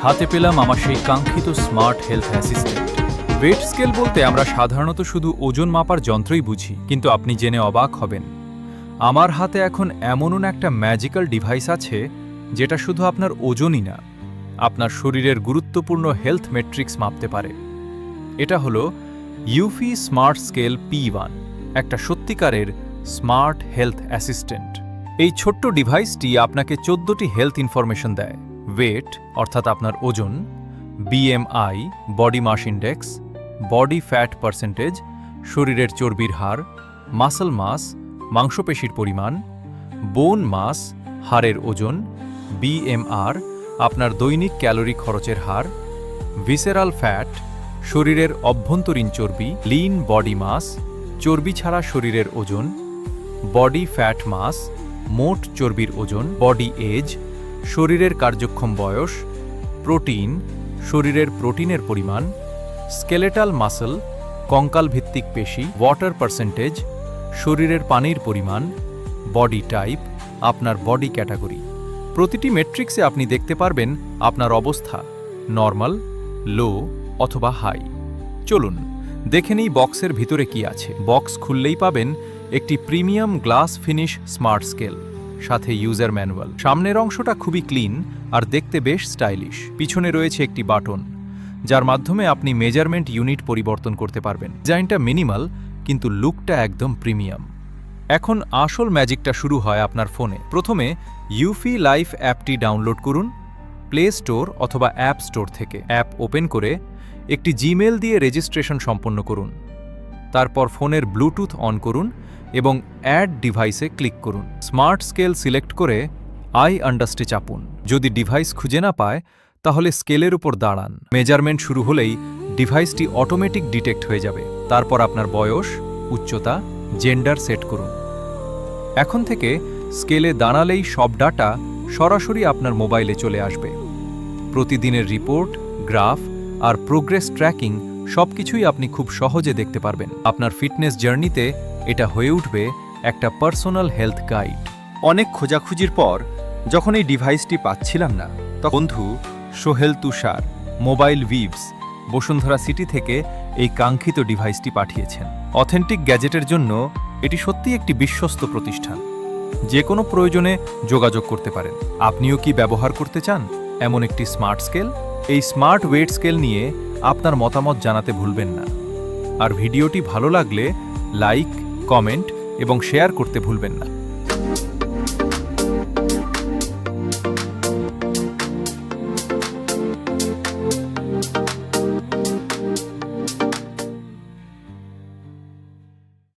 হাতে পেলাম আমার সেই কাঙ্ক্ষিত smart health assistant. Weight scale বলতে আমরা সাধারণত শুধু ওজন মাপার যন্ত্রই বুঝি, কিন্তু আপনি জেনে অবাক হবেন, আমার হাতে এখন এমনও একটা ম্যাজিক্যাল ডিভাইস আছে যেটা শুধু আপনার ওজনই না, আপনার শরীরের গুরুত্বপূর্ণ হেলথ মেট্রিক্স মাপতে পারে। এটা হলো ইউফি স্মার্ট স্কেল P1, একটা সত্যিকারের স্মার্ট হেলথ অ্যাসিস্ট্যান্ট। এই ছোট্ট ডিভাইসটি আপনাকে 14টি হেলথ ইনফরমেশন দেয়: ওয়েট অর্থাৎ আপনার ওজন, BMI body mass index, body fat percentage শরীরের চর্বির হার, মাসল মাস মাংসপেশির পরিমাণ, বোন মাস হাড়ের ওজন, BMR আপনার দৈনিক ক্যালোরি খরচের হার, ভিসেরাল ফ্যাট শরীরের অভ্যন্তরীণ চর্বি, লিন বডি মাস চর্বি ছাড়া শরীরের ওজন, বডি ফ্যাট মাস মোট চর্বির ওজন, বডি এজ শরীরের কার্যক্ষম বয়স, প্রোটিন শরীরের প্রোটিনের পরিমাণ, স্কেলেটাল মাসল কঙ্কাল ভিত্তিক পেশি, ওয়াটার পার্সেন্টেজ শরীরের পানির পরিমাণ, বডি টাইপ আপনার বডি ক্যাটাগরি। প্রতিটি মেট্রিক্সে আপনি দেখতে পারবেন আপনার অবস্থা নরমাল, লো অথবা হাই। চলুন দেখে নিই বক্সের ভিতরে কি আছে। বক্স খুললেই পাবেন একটি premium glass finish smart scale, সাথে ইউজার ম্যানুয়াল। সামনের অংশটা খুবই ক্লিন আর দেখতে বেশ স্টাইলিশ। পিছনে রয়েছে একটি বাটন যার মাধ্যমে আপনি মেজারমেন্ট ইউনিট পরিবর্তন করতে পারবেন। ডিজাইনটা মিনিমাল কিন্তু লুকটা একদম প্রিমিয়াম। এখন আসল ম্যাজিকটা শুরু হয় আপনার ফোনে। প্রথমে ইউফি লাইফ অ্যাপটি ডাউনলোড করুন প্লে স্টোর অথবা অ্যাপ স্টোর থেকে। অ্যাপ ওপেন করে একটি জিমেল দিয়ে রেজিস্ট্রেশন সম্পন্ন করুন। তারপর ফোনের ব্লুটুথ অন করুন এবং অ্যাড ডিভাইসে ক্লিক করুন। স্মার্ট স্কেল সিলেক্ট করে আই আন্ডারস্টে চাপুন। যদি ডিভাইস খুঁজে না পায় তাহলে স্কেলের উপর দাঁড়ান। মেজারমেন্ট শুরু হলেই ডিভাইসটি অটোমেটিক ডিটেক্ট হয়ে যাবে। তারপর আপনার বয়স, উচ্চতা, জেন্ডার সেট করুন। এখন থেকে স্কেলে দাঁড়ালেই সব ডাটা সরাসরি আপনার মোবাইলে চলে আসবে। প্রতিদিনের রিপোর্ট, গ্রাফ আর প্রোগ্রেস ট্র্যাকিং সবকিছুই আপনি খুব সহজে দেখতে পারবেন। আপনার ফিটনেস জার্নিতে এটা হয়ে উঠবে একটা পার্সোনাল হেলথ গাইড। অনেক খোঁজাখুঁজির পর যখন এই ডিভাইসটি পাচ্ছিলাম না, তখন বন্ধু সোহেল তুষার মোবাইল ভিভস বসুন্ধরা সিটি থেকে এই কাঙ্ক্ষিত ডিভাইসটি পাঠিয়েছেন। অথেন্টিক গ্যাজেটের জন্য এটি সত্যিই একটি বিশ্বস্ত প্রতিষ্ঠান। যে কোনো প্রয়োজনে যোগাযোগ করতে পারেন। আপনিও কি ব্যবহার করতে চান এমন একটি স্মার্ট স্কেল? এই স্মার্ট ওয়েট স্কেল নিয়ে আপনার মতামত জানাতে ভুলবেন না। আর ভিডিওটি ভালো লাগলে লাইক, কমেন্ট এবং শেয়ার করতে ভুলবেন না।